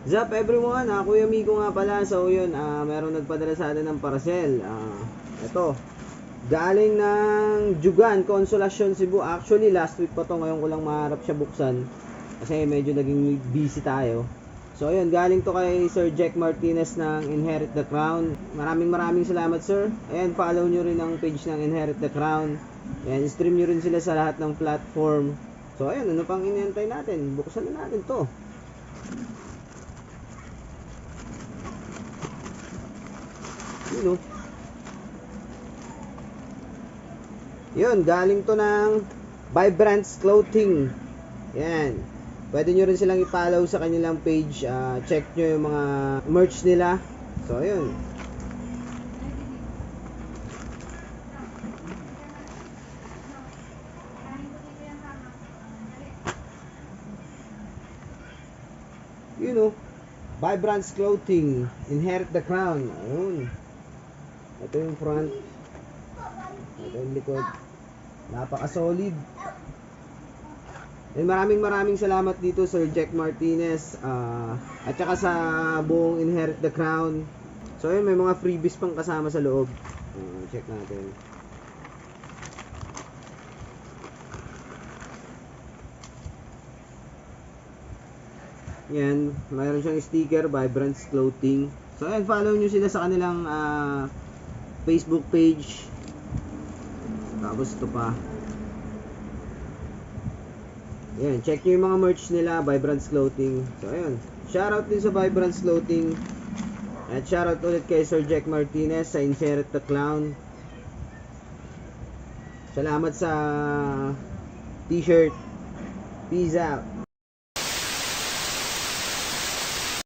What's up everyone? Kuya Miko nga pala. So yun, merong nagpadala sa atin ng parcel. Ito, galing ng Jugan, Consolacion, Cebu. Actually, last week pa to. Ngayon ko lang maharap siya buksan. Kasi medyo naging busy tayo. So yun, galing to kay Sir Jack Martinez ng Inherit the Crown. Maraming salamat sir. Ayan, follow nyo rin ang page ng Inherit the Crown. Ayan, stream nyo rin sila sa lahat ng platform. So ayan, ano pang inihintay natin? Buksan na natin to. Yun, yun, galing to ng Vibrance Clothing. Yan. Pwede nyo rin silang i-follow sa kanilang page. Check nyo yung mga merch nila. So, yun. Yun, Vibrance Clothing, Inherit the Crown. Ayun. Ito yung front. Ito yung likod. Napaka-solid. And maraming salamat dito Sir Jack Martinez at saka sa buong Inherit the Crown. So yun, may mga freebies pang kasama sa loob. Check natin. Yan, mayroon siyang sticker, Vibrance Clothing. So ayan, follow nyo sila sa kanilang Facebook page. Tapos ito pa. Ayan, check nyo yung mga merch nila, Vibrance Clothing. So ayun, shoutout din sa Vibrance Clothing. At shoutout ulit kay Sir Jack Martinez sa Inherit the Crown. Salamat sa t-shirt. Peace out.